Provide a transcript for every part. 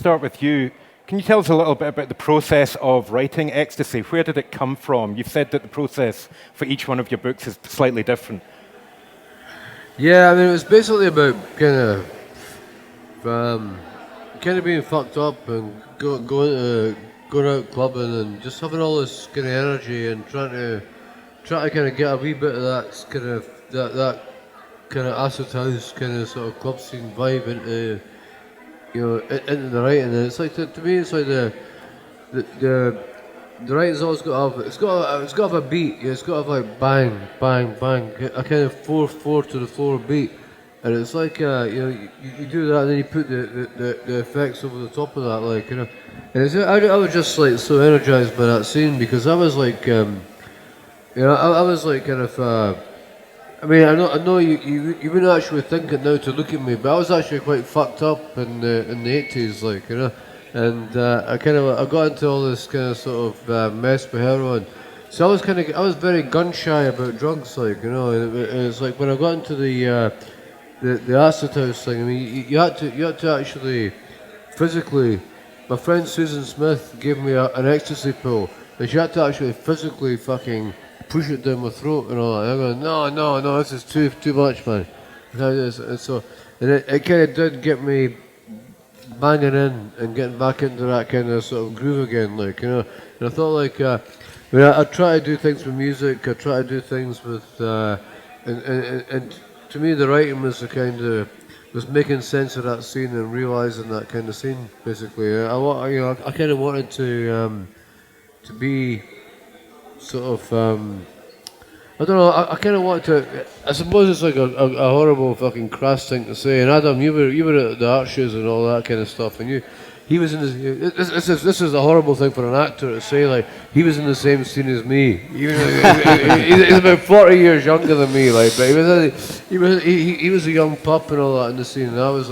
Start with you. Can you tell us a little bit about the process of writing Ecstasy? Where did it come from? You've said that the process for each one of your books is slightly different. Yeah, I mean, it was basically about kind of being fucked up and going out clubbing and just having all this kind of energy and trying to kind of get a wee bit of that kind of acid house kind of sort of club scene vibe into into the writing. And it's like to me, it's like the writing's always got to have it's got to have a beat. Yeah, it's got to have like bang bang bang, a kind of 4/4 to the floor beat. And it's like you do that, and then you put the effects over the top of that, like And I was just like so energized by that scene because I was like, I was like kind of. I mean, I know you wouldn't actually think it now to look at me, but I was actually quite fucked up in the '80s, like and I got into all this kind of sort of mess with heroin. So I was very gun shy about drugs, like and it's like when I got into the acid house thing. I mean, you had to actually physically. My friend Susan Smith gave me an ecstasy pill, and she had to actually physically fucking push it down my throat and all that. And I'm going, no, this is too much, man. And it kind of did get me banging in and getting back into that kind of sort of groove again, like And I thought, like, I try to do things with music. I try to do things with, and to me, the writing was was making sense of that scene and realizing that kind of scene. Basically, I kind of wanted to be sort of. I don't know. I kind of wanted to. I suppose it's like a horrible fucking crass thing to say. And Adam, you were at the art shows and all that kind of stuff, and he was in this is a horrible thing for an actor to say. Like he was in the same scene as me. He's about 40 years younger than me. Like, but he was a young pup and all that in the scene. And I was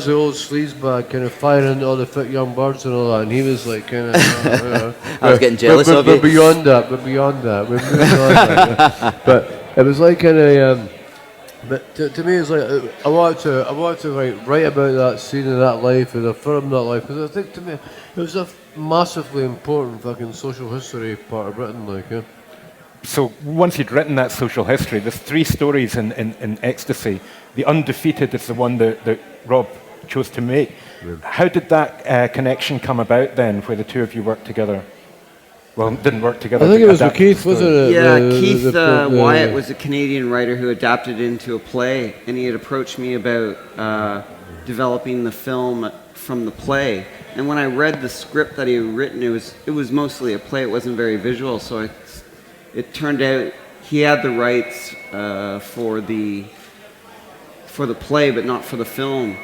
the old sleazebag kind of firing into all the fit young birds and all that. And he was like kind of. I was getting jealous of you. But beyond that, we're moving on. But it was like kind of. But to me, it's like I wanted to write about that scene and that life and affirm that life because I think to me it was a massively important fucking social history part of Britain, like So once you'd written that social history, there's 3 stories in Ecstasy. The Undefeated is the one that Rob chose to make. Yeah. How did that connection come about then, where the two of you worked together? Well, didn't work together. I think it was with Keith, wasn't it? Yeah, Keith Wyatt was a Canadian writer who adapted it into a play, and he had approached me about developing the film from the play. And when I read the script that he had written, it was mostly a play. It wasn't very visual, so it turned out he had the rights for the play, but not for the film.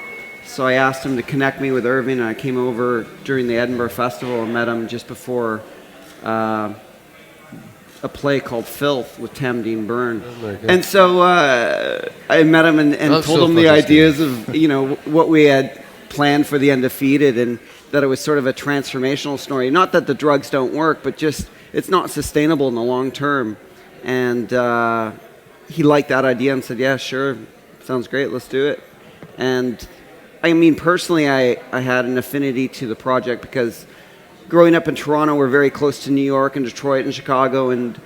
So I asked him to connect me with Irvine, and I came over during the Edinburgh Festival and met him just before a play called Filth with Tam Dean Byrne. Oh, and so I met him and told him the ideas of what we had planned for the Undefeated, and that it was sort of a transformational story. Not that the drugs don't work, but just it's not sustainable in the long term. And he liked that idea and said, yeah, sure, sounds great, let's do it. And I mean, personally, I had an affinity to the project because growing up in Toronto, we're very close to New York and Detroit and Chicago. And,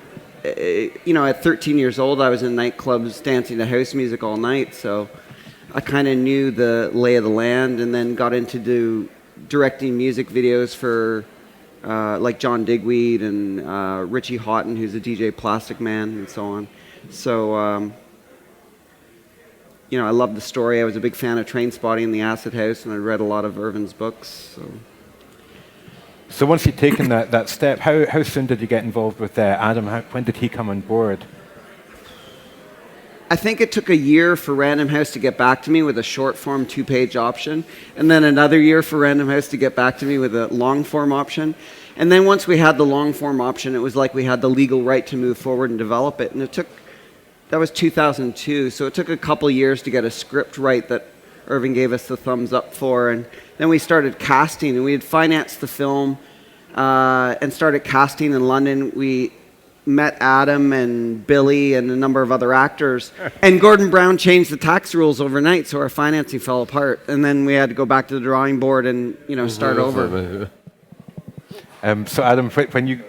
at 13 years old, I was in nightclubs dancing to house music all night. So I kind of knew the lay of the land, and then got into directing music videos for like John Digweed and Richie Houghton, who's a DJ Plastic Man, and so on. So, I loved the story. I was a big fan of Trainspotting and the Acid House, and I read a lot of Irvine's books. So once you'd taken that step, how soon did you get involved with Adam? When did he come on board? I think it took a year for Random House to get back to me with a short form 2-page option, and then another year for Random House to get back to me with a long form option. And then once we had the long form option, it was like we had the legal right to move forward and develop it. And that was 2002, so it took a couple years to get a script right that Irvine gave us the thumbs up for. And then we started casting, and we had financed the film and started casting in London. met Adam and Billy and a number of other actors. And Gordon Brown changed the tax rules overnight, so our financing fell apart. And then we had to go back to the drawing board and, start over. So Adam, when you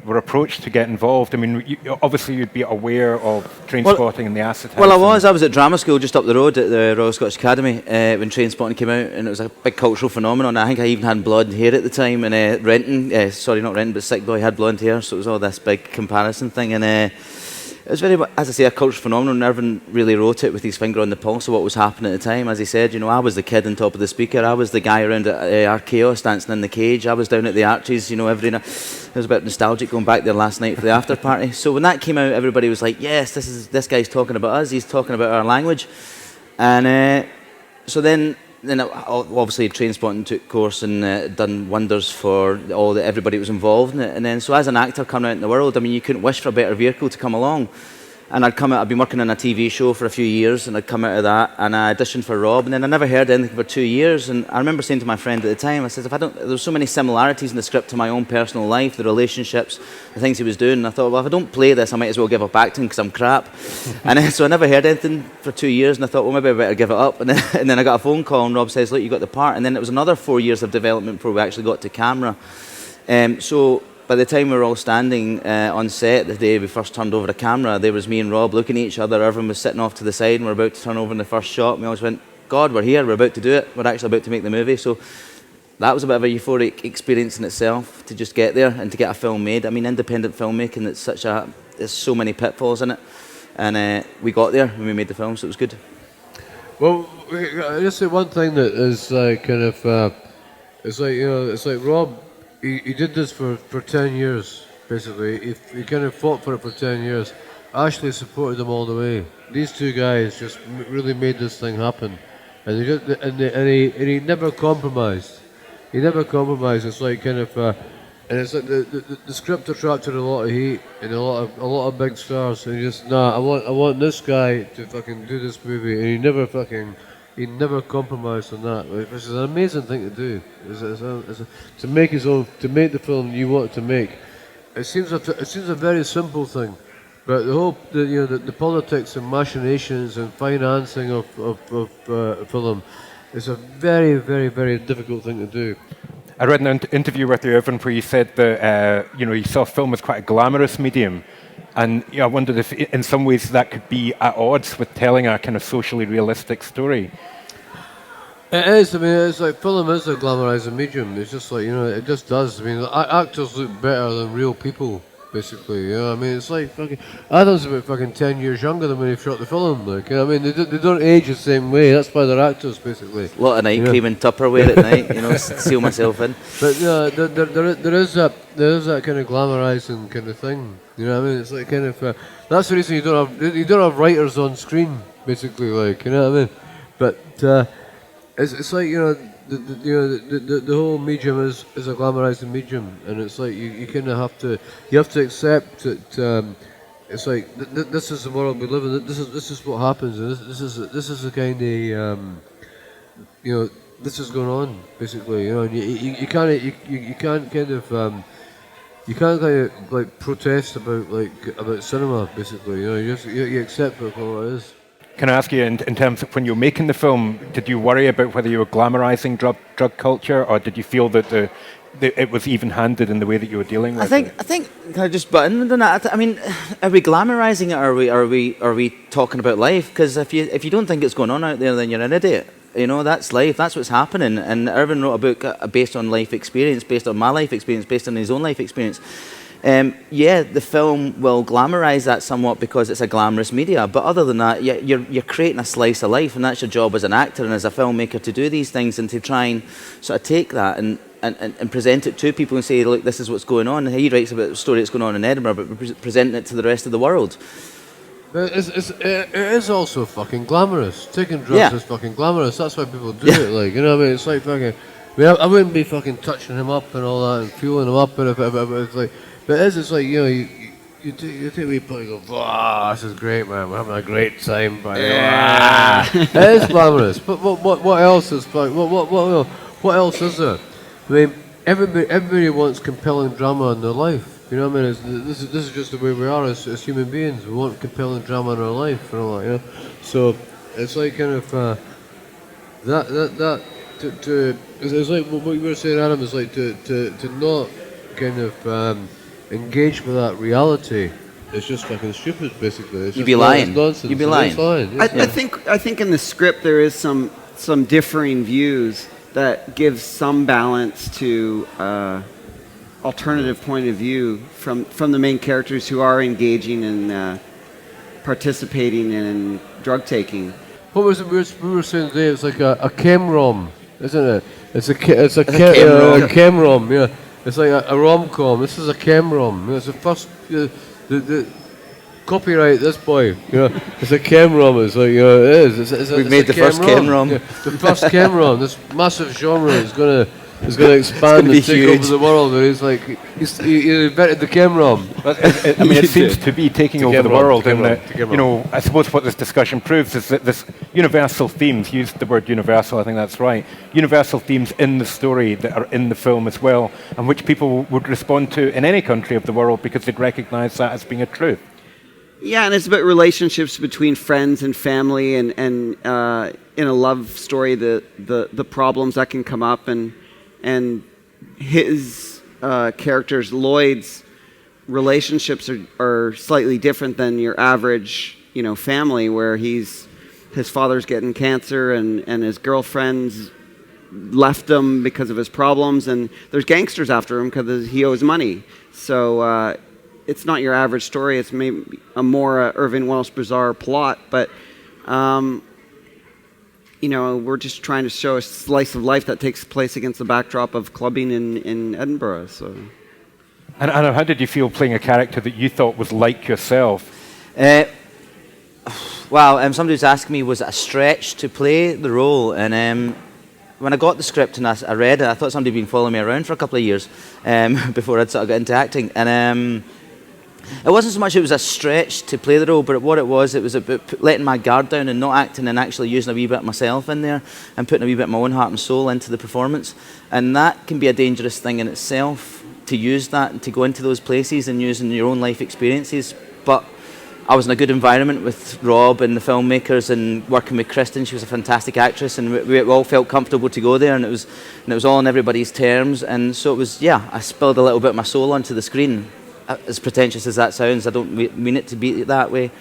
were approached to get involved, I mean, obviously you'd be aware of Trainspotting and the Acid House. Well, I was at drama school just up the road at the Royal Scottish Academy when Trainspotting came out, and it was a big cultural phenomenon. I think I even had blonde hair at the time, and Sick Boy had blonde hair, so it was all this big comparison thing, and it was very, as I say, a cultural phenomenon. Irvine really wrote it with his finger on the pulse of what was happening at the time. As he said, I was the kid on top of the speaker. I was the guy around at Archaeos dancing in the cage. I was down at the Arches, every night. It was a bit nostalgic going back there last night for the after party. So when that came out, everybody was like, yes, this guy's talking about us. He's talking about our language. And so then obviously Trainspotting took course and done wonders for everybody who was involved in it. And then so as an actor coming out in the world, I mean, you couldn't wish for a better vehicle to come along. And I'd been working on a TV show for a few years, and I'd come out of that, and I auditioned for Rob, and then I never heard anything for 2 years. And I remember saying to my friend at the time, I said, there's so many similarities in the script to my own personal life, the relationships, the things he was doing. And I thought, well, if I don't play this, I might as well give up acting because I'm crap. And so I never heard anything for 2 years, and I thought, well, maybe I better give it up. And then I got a phone call, and Rob says, look, you got the part. And then it was another 4 years of development before we actually got to camera. So by the time we were all standing on set the day we first turned over the camera, there was me and Rob looking at each other. Irvine was sitting off to the side, and we're about to turn over in the first shot. And we always went, God, we're here, we're about to do it. We're actually about to make the movie. So that was a bit of a euphoric experience in itself, to just get there and to get a film made. I mean, independent filmmaking, there's so many pitfalls in it. And we got there when we made the film, so it was good. Well, I just say one thing that is it's like Rob, he did this for 10 years, basically. He kind of fought for it for 10 years. Ashley supported him all the way. These two guys just really made this thing happen. And he never compromised. He never compromised. It's like and it's like the script attracted a lot of heat and a lot of big stars. And he just, I want this guy to fucking do this movie. And he never compromised on that, which is an amazing thing to do. To make the film you want to make. It seems a very simple thing, but the politics and machinations and financing of film is a very, very, very difficult thing to do. I read an interview with you, Irvine, where you said that you saw film as quite a glamorous medium. And I wondered if, in some ways, that could be at odds with telling a kind of socially realistic story. It is. I mean, it's like film is a glamorizing medium. It's just like it just does. I mean, actors look better than real people, basically. I mean, it's like fucking Adam's about fucking 10 years younger than when he shot the film. Like, I mean, they don't age the same way. That's why they're actors, basically. A lot of night cream and Tupperware at night. Seal myself in. But there is that kind of glamorizing kind of thing. You know what I mean? It's like kind of that's the reason you don't have writers on screen, basically. Like, you know what I mean? But it's like the whole medium is a glamorizing medium, and it's like you kind of have to accept that it's like this is the world we live in. This is what happens, and this is the kind of this is going on, basically. And you can't kind of like protest about cinema, basically. You accept it for what it is. Can I ask you, in terms of when you were making the film, did you worry about whether you were glamorizing drug culture, or did you feel that it was even-handed in the way that you were dealing with it? I think. Can I just butt in on that? I mean, are we glamorizing it, or are we talking about life? Because if you don't think it's going on out there, then you're an idiot. That's life. That's what's happening. And Irvine wrote a book based on life experience, based on my life experience, based on his own life experience. The film will glamorize that somewhat because it's a glamorous media, but other than that, you're creating a slice of life, and that's your job as an actor and as a filmmaker, to do these things and to try and sort of take that and present it to people and say, look, this is what's going on. And he writes about the story that's going on in Edinburgh, but presenting it to the rest of the world. But it is also fucking glamorous. Taking drugs is fucking glamorous. That's why people do it. Like, you know what I mean? It's like fucking. I wouldn't be fucking touching him up and all that and fueling him up, and if it's like. But it's like, you take wee pull, you go, wow, this is great, man, we're having a great time, buddy. Yeah. It is glamorous, but what else is fun? What else is there? I mean, everybody wants compelling drama in their life. You know what I mean? This is just the way we are as human beings. We want compelling drama in our life, and all that, you know. So it's like kind of it's like what you were saying, Adam. Is like to not kind of engage with that reality. It's just fucking stupid, basically. You'd be lying. Nonsense. You'd be lying. I think in the script there is some differing views that gives some balance to alternative point of view from the main characters who are engaging and participating in drug taking. What was it we were saying today? It's like a chem-rom, isn't it? It's a chem-rom, yeah. It's like a rom-com. This is a chem-rom. It's the first, the copyright this boy. You know, it's a chem-rom. It's like, it is. We've made the first chem-rom. Yeah, the first chem-rom. This massive genre is gonna expand and take over the world. And he's like, he invented the chem-rom. I mean, it seems to be taking over the world. And I suppose what this discussion proves is that this universal themes, he used the word universal, I think that's right, universal themes in the story that are in the film as well, and which people would respond to in any country of the world because they'd recognize that as being a truth. Yeah, and it's about relationships between friends and family, and in a love story, the problems that can come up, and his characters, Lloyd's relationships are slightly different than your average, family, where his father's getting cancer and his girlfriend's left him because of his problems, and there's gangsters after him because he owes money. So it's not your average story. It's maybe a more Irvine Welsh bizarre plot, but we're just trying to show a slice of life that takes place against the backdrop of clubbing in Edinburgh. So, and Anna, how did you feel playing a character that you thought was like yourself? Somebody was asking me, was it a stretch to play the role? And when I got the script and I read it, I thought somebody had been following me around for a couple of years before I'd sort of got into acting. And it wasn't so much it was a stretch to play the role, but what it was about letting my guard down and not acting and actually using a wee bit of myself in there and putting a wee bit of my own heart and soul into the performance. And that can be a dangerous thing in itself, to use that and to go into those places and using your own life experiences. But I was in a good environment with Rob and the filmmakers and working with Kristen. She was a fantastic actress, and we all felt comfortable to go there, and it was all on everybody's terms. And so it was, I spilled a little bit of my soul onto the screen. As pretentious as that sounds, I don't mean it to be that way,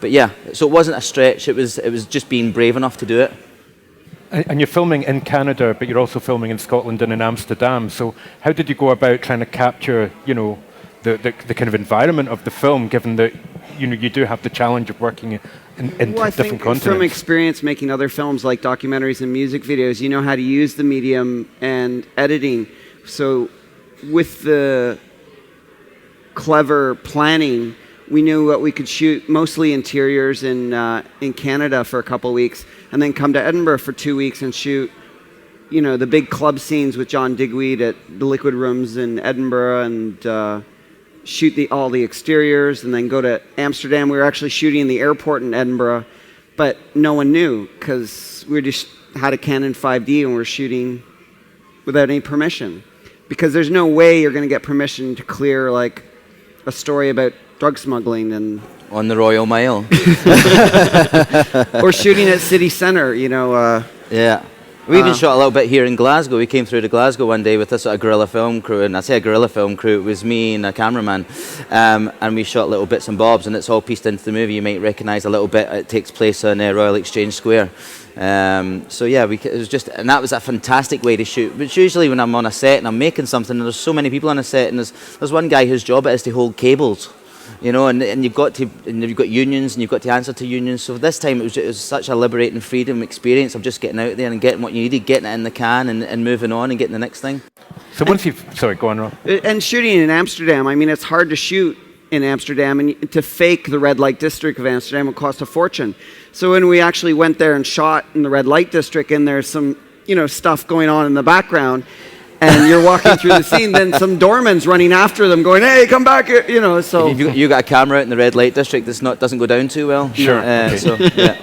but so it wasn't a stretch. It was just being brave enough to do it. And you're filming in Canada, but you're also filming in Scotland and in Amsterdam. So how did you go about trying to capture, the kind of environment of the film, given that you do have the challenge of working in different continents? From experience making other films like documentaries and music videos, you know how to use the medium and editing. So with the clever planning, we knew what we could shoot, mostly interiors in Canada for a couple of weeks, and then come to Edinburgh for 2 weeks and shoot, the big club scenes with John Digweed at the Liquid Rooms in Edinburgh, and shoot all the exteriors, and then go to Amsterdam. We were actually shooting in the airport in Edinburgh, but no one knew because we just had a Canon 5D and we were shooting without any permission, because there's no way you're going to get permission to clear like a story about drug smuggling and on the Royal Mile, or shooting at City Centre, We even shot a little bit here in Glasgow. We came through to Glasgow one day with a sort of guerrilla film crew, and I say a guerrilla film crew, it was me and a cameraman, and we shot little bits and bobs, and it's all pieced into the movie. You might recognise a little bit. It takes place on Royal Exchange Square. It was just, and that was a fantastic way to shoot. Which usually when I'm on a set and I'm making something, and there's so many people on a set, and there's one guy whose job it is to hold cables, and you've got unions, and you've got to answer to unions. So this time it was such a liberating freedom experience of just getting out there and getting what you needed, getting it in the can, and moving on and getting the next thing. So sorry, go on, Rob. And shooting in Amsterdam, I mean, it's hard to shoot in Amsterdam, and to fake the red light district of Amsterdam would cost a fortune. So when we actually went there and shot in the red light district, and there's some, stuff going on in the background, and you're walking through the scene, then some doorman's running after them going, "Hey, come back here," so. If you got a camera out in the red light district, doesn't go down too well. Sure. Okay. So, yeah.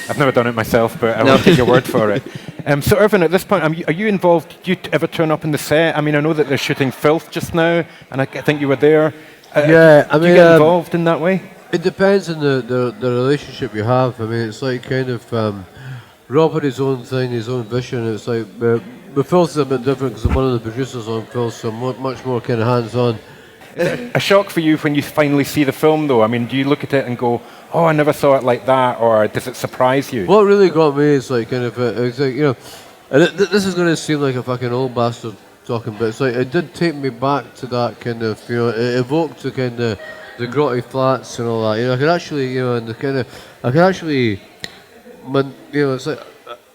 I've never done it myself, but I will take your word for it. So, Irvine, at this point, are you involved? Do you ever turn up in the set? I mean, I know that they're shooting Filth just now, and I think you were there. Yeah, I do mean, you get involved in that way? It depends on the relationship you have. I mean, it's like kind of Rob had his own thing, his own vision. It's like with Filth is a bit different because I'm one of the producers on Filth, so I'm much more kind of hands-on. A shock for you when you finally see the film, though? I mean, do you look at it and go, "Oh, I never saw it like that," or does it surprise you? What really got me is like kind of it's like, you know, and this is going to seem like a fucking old bastard talking, but it's like it did take me back to that kind of, you know, it evoked the kind of the grotty flats and all that. You know, I could actually, you know, and the kind of I could actually, you know, it's like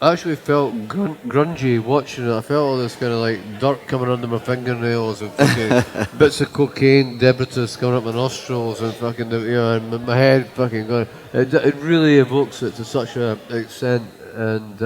I actually felt grungy watching it. I felt all this kind of like dirt coming under my fingernails and fucking bits of cocaine detritus coming up my nostrils and fucking, you know, and my head fucking going. It really evokes it to such an extent, and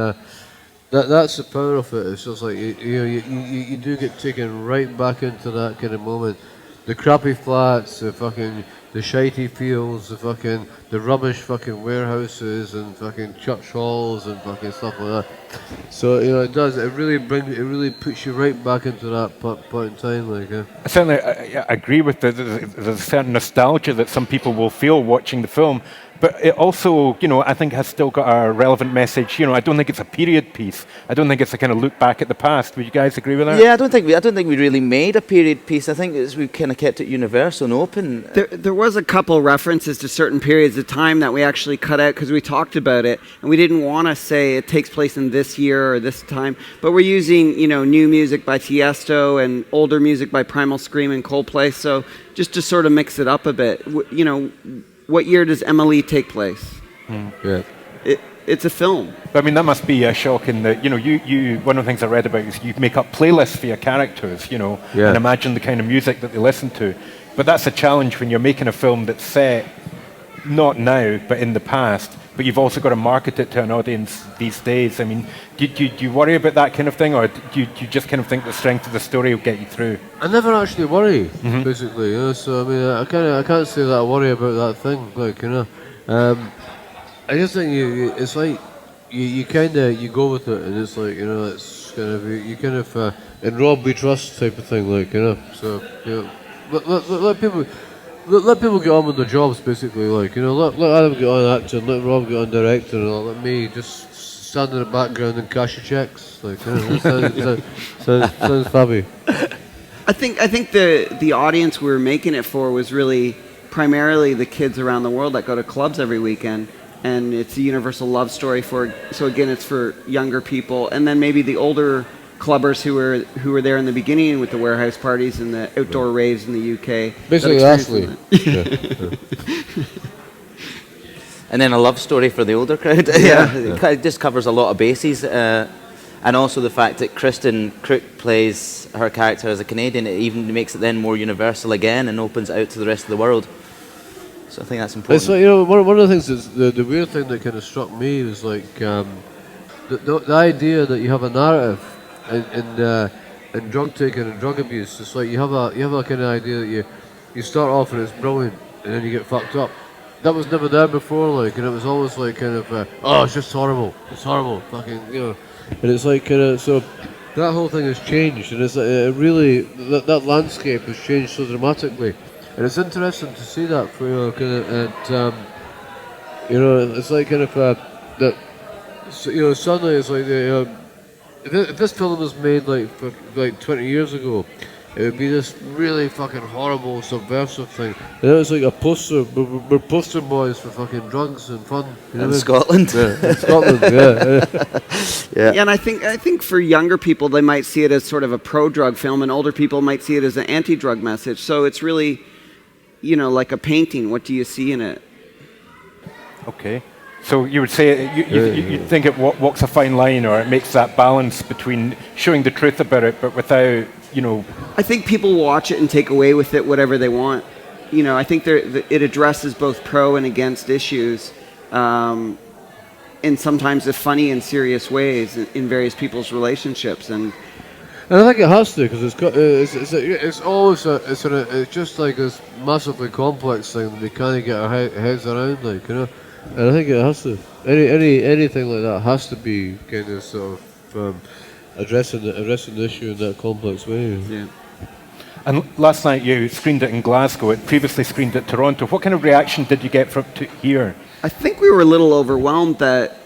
that's the power of it. It's just like you do get taken right back into that kind of moment. The crappy flats, the shitey fields, the rubbish fucking warehouses and fucking church halls and fucking stuff like that. So, you know, it does. It really puts you right back into that point in time. Like, Certainly, I agree with there's a certain nostalgia that some people will feel watching the film. But it also, you know, I think has still got a relevant message. You know, I don't think it's a period piece. I don't think it's a kind of look back at the past. Would you guys agree with that? Yeah, I don't think we really made a period piece. I think we kind of kept it universal and open. There was a couple references to certain periods of time that we actually cut out because we talked about it, and we didn't want to say it takes place in this year or this time. But we're using, you know, new music by Tiesto and older music by Primal Scream and Coldplay. So just to sort of mix it up a bit, you know. What year does Emily take place? Yeah. It's a film. I mean, that must be a shock in that, you know, you one of the things I read about is you make up playlists for your characters, you know, and imagine the kind of music that they listen to. But that's a challenge when you're making a film that's set not now, but in the past, but you've also got to market it to an audience these days. I mean, do you worry about that kind of thing, or do you just kind of think the strength of the story will get you through? I never actually worry, basically. You know, so I mean, I can't say that I worry about that thing. Like, you know, I just think it's like you kind of go with it, and it's like, you know, it's kind of you kind of in Rob we trust type of thing, like, you know. So, you know, let people. Let people get on with their jobs, basically. Like, you know, let Adam get on acting, let Rob get on directing, and let me just stand in the background and cash your checks. Like, you know, sounds fabby. I think the audience we were making it for was really primarily the kids around the world that go to clubs every weekend, and it's a universal love story so again, it's for younger people, and then maybe the older clubbers who were there in the beginning with the warehouse parties and the outdoor raves in the UK. Basically, Ashley. And then a love story for the older crowd. It just covers a lot of bases. And also the fact that Kristen Crook plays her character as a Canadian, it even makes it then more universal again and opens it out to the rest of the world. So I think that's important. It's like, you know, one of the things that's the weird thing that kind of struck me was like the idea that you have a narrative in drug taking and drug abuse. It's like you have a kind of idea that you start off and it's brilliant and then you get fucked up. That was never there before, like, and it was always like kind of oh, it's just horrible, fucking, you know. And it's like kind of, so that whole thing has changed, and it's like, it really that landscape has changed so dramatically, and it's interesting to see that for, you know, kind of, and you know, it's like kind of that, so, you know, suddenly it's like, you know, if this film was made like 20 years ago, it would be this really fucking horrible subversive thing. And it was like a poster. We're poster boys for fucking drugs and fun. You know in Scotland. Yeah, in Scotland. Yeah. Yeah, and I think for younger people they might see it as sort of a pro-drug film, and older people might see it as an anti-drug message. So it's really, you know, like a painting. What do you see in it? Okay. So you would say you think it walks a fine line, or it makes that balance between showing the truth about it, but without, you know. I think people watch it and take away with it whatever they want. You know, I think it addresses both pro and against issues, in sometimes the funny and serious ways in various people's relationships, and I think it has to, because it's always it's just like this massively complex thing that we can't get our heads around, like, you know. And I think it has to. Anything like that has to be kind of sort of addressing the issue in that complex way. Yeah. And last night you screened it in Glasgow. It previously screened at Toronto. What kind of reaction did you get from here? I think we were a little overwhelmed that,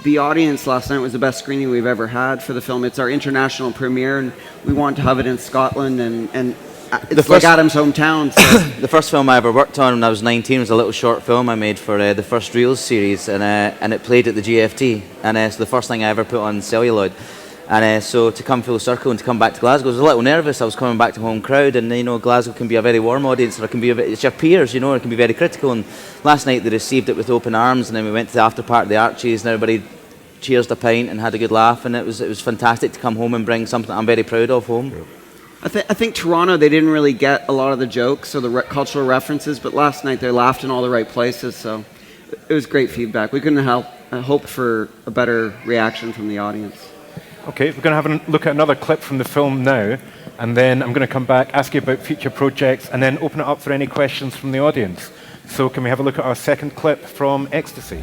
the audience last night was the best screening we've ever had for the film. It's our international premiere, and we want to have it in Scotland, and it's like Adam's hometown. So. The first film I ever worked on when I was 19 was a little short film I made for the first Reels series, and it played at the GFT, and so the first thing I ever put on celluloid. And so to come full circle and to come back to Glasgow, I was a little nervous. I was coming back to home crowd, and Glasgow can be a very warm audience, or it can be it's your peers, it can be very critical. And last night they received it with open arms, and then we went to the after part of the Archies, and everybody cheersed a pint and had a good laugh, and it was fantastic to come home and bring something I'm very proud of home. I think Toronto, they didn't really get a lot of the jokes or the cultural references, but last night they laughed in all the right places, so it was great feedback. We couldn't have hoped for a better reaction from the audience. Okay, we're going to have a look at another clip from the film now, and then I'm going to come back, ask you about future projects, and then open it up for any questions from the audience. So can we have a look at our second clip from Ecstasy?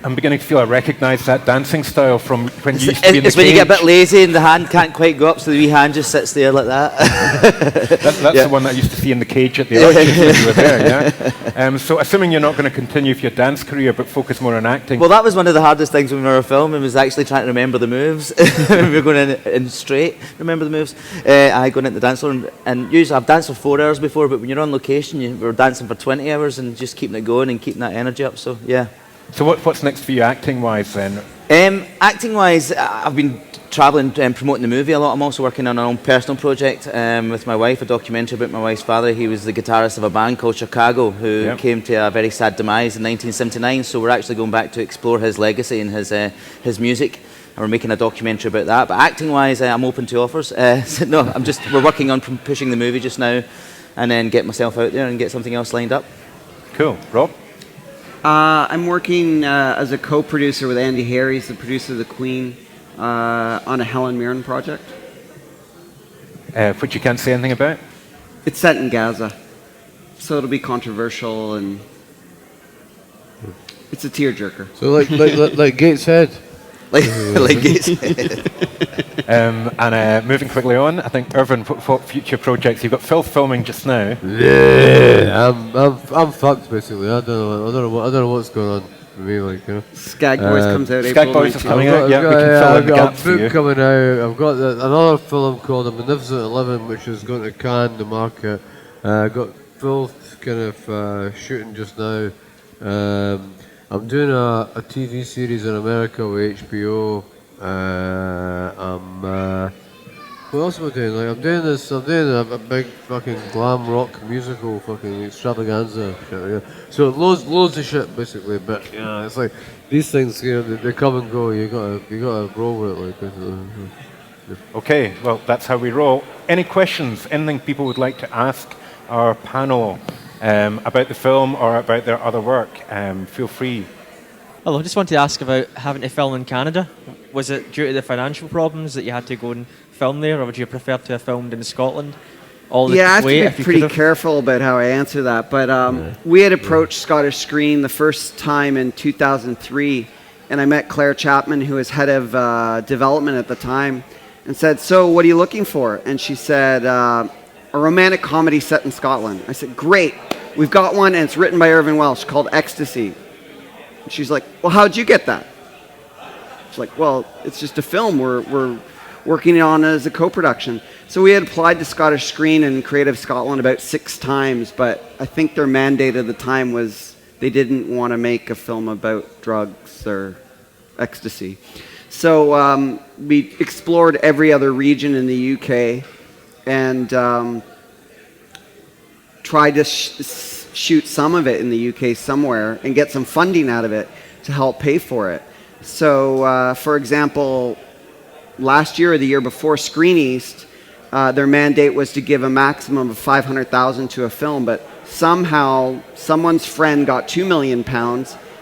I'm beginning to feel I recognise that dancing style from when you used to be in the It's when cage. you get a bit lazy and the hand can't quite go up, so the wee hand just sits there like that. That's the one that I used to see in the cage at the Archies when you were there, yeah? So assuming you're not going to continue with your dance career but focus more on acting. Well, that was one of the hardest things when we were filming, was actually trying to remember the moves. We were going in straight, remember the moves. I going into the dance floor, and usually I've danced for 4 hours before, but when you're on location, we were dancing for 20 hours and just keeping it going and keeping that energy up, so yeah. So what's next for you acting-wise then? Acting-wise, I've been travelling and promoting the movie a lot. I'm also working on our own personal project with my wife, a documentary about my wife's father. He was the guitarist of a band called Chicago, who came to a very sad demise in 1979, so we're actually going back to explore his legacy and his music. And we're making a documentary about that. But acting-wise, I'm open to offers. We're working on pushing the movie just now, and then get myself out there and get something else lined up. Cool. Rob? I'm working as a co-producer with Andy Harries, the producer of The Queen, on a Helen Mirren project. Which you can't say anything about? It's set in Gaza, so it'll be controversial, and it's a tearjerker. So like Gateshead. like Gates. And moving quickly on, I think Irvine, what future projects? You've got filming just now. Yeah, I'm fucked basically. I don't know what's going on for me. Skag Boys comes out Skag April Boys is 19th. coming out. Yeah, we can fill in the gaps for you. Coming out. I've got another film called The Magnificent 11, which is going to Cannes, the market. Got full kind of shooting just now. I'm doing a TV series in America with HBO. What else am I doing? I'm doing a big fucking glam rock musical fucking extravaganza shit, yeah. So loads of shit basically, but it's like these things, they come and go. You gotta roll with it, Okay, well that's how we roll. Any questions? Anything people would like to ask our panel about the film or about their other work? Feel free. Hello, I just wanted to ask about having to film in Canada. Was it due to the financial problems that you had to go and film there, or would you prefer to have filmed in Scotland? I have to be pretty careful about how I answer that, but we had approached Scottish Screen the first time in 2003, and I met Claire Chapman, who was head of development at the time, and said, "So what are you looking for?" And she said, "A romantic comedy set in Scotland." I said, "Great, we've got one, and it's written by Irvine Welsh, called Ecstasy." And she's like, "Well, how'd you get that?" It's like, "Well, it's just a film we're working on as a co-production." So we had applied to Scottish Screen and Creative Scotland about 6 times, but I think their mandate at the time was they didn't want to make a film about drugs or ecstasy. So we explored every other region in the UK and tried to shoot some of it in the UK somewhere and get some funding out of it to help pay for it. So, for example, last year or the year before, Screen East, their mandate was to give a maximum of $500,000 to a film, but somehow someone's friend got £2 million,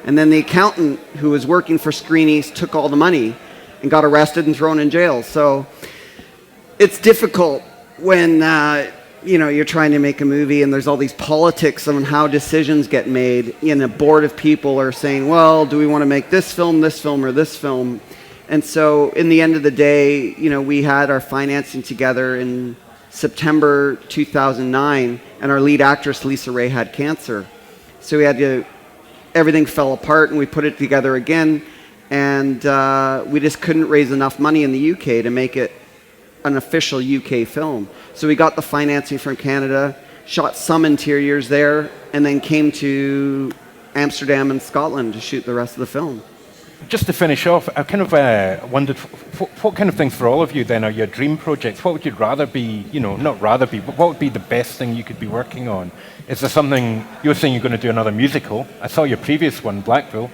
and then the accountant who was working for Screen East took all the money and got arrested and thrown in jail. So it's difficult when you're trying to make a movie and there's all these politics on how decisions get made, and a board of people are saying, well, do we want to make this film, or this film? And so in the end of the day, you know, we had our financing together in September 2009, and our lead actress, Lisa Ray, had cancer. So we had to, everything fell apart, and we put it together again, and we just couldn't raise enough money in the UK to make it an official UK film. So we got the financing from Canada, shot some interiors there, and then came to Amsterdam and Scotland to shoot the rest of the film. Just to finish off, I kind of wondered what kind of things for all of you then are your dream projects? What would you rather be, you know, not rather be, but what would be the best thing you could be working on? Is there something, you were saying you're going to do another musical. I saw your previous one, Blackpool,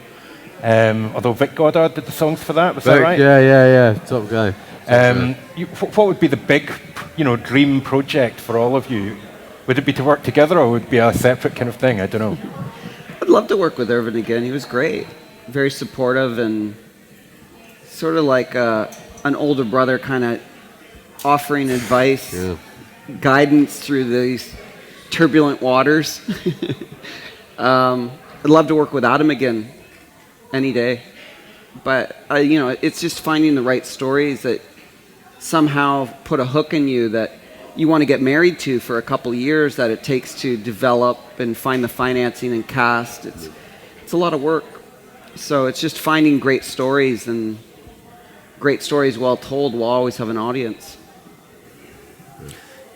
although Vic Goddard did the songs for that, was that right? Yeah, top guy. What would be the big, you know, dream project for all of you? Would it be to work together or would it be a separate kind of thing? I don't know. I'd love to work with Irvine again. He was great. Very supportive and sort of like an older brother, kind of offering advice, guidance through these turbulent waters. I'd love to work with Adam again any day. But, you know, it's just finding the right stories that somehow put a hook in you that you want to get married to for a couple of years, that it takes to develop and find the financing and cast. It's a lot of work. So it's just finding great stories, and great stories well told will always have an audience.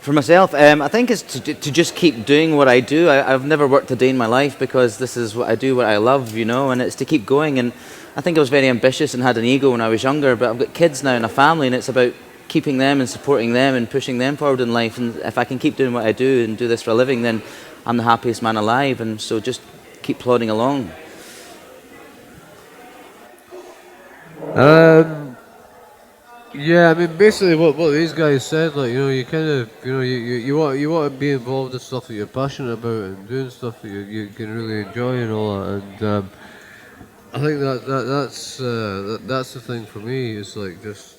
For myself, I think it's to just keep doing what I do. I've never worked a day in my life because this is what I do, what I love, you know, and it's to keep going. And I think I was very ambitious and had an ego when I was younger, but I've got kids now and a family, and it's about keeping them and supporting them and pushing them forward in life. And if I can keep doing what I do and do this for a living, then I'm the happiest man alive. And so just keep plodding along. Yeah, I mean, basically what these guys said, like, you know, you kind of, you know, you want to be involved in stuff that you're passionate about and doing stuff that you can really enjoy and all that. And I think that's the thing for me. Is like just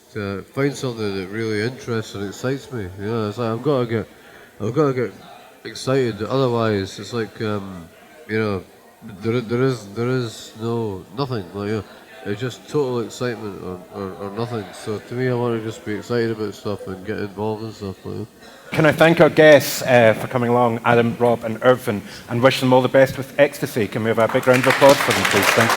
find something that really interests and excites me. You know, it's like I've got to get excited. Otherwise, it's like you know, there is nothing. Like, you know, it's just total excitement or nothing. So to me, I want to just be excited about stuff and get involved in stuff. Like that. Can I thank our guests for coming along, Adam, Rob and Irvine, and wish them all the best with Ecstasy. Can we have a big round of applause for them, please? Thank you.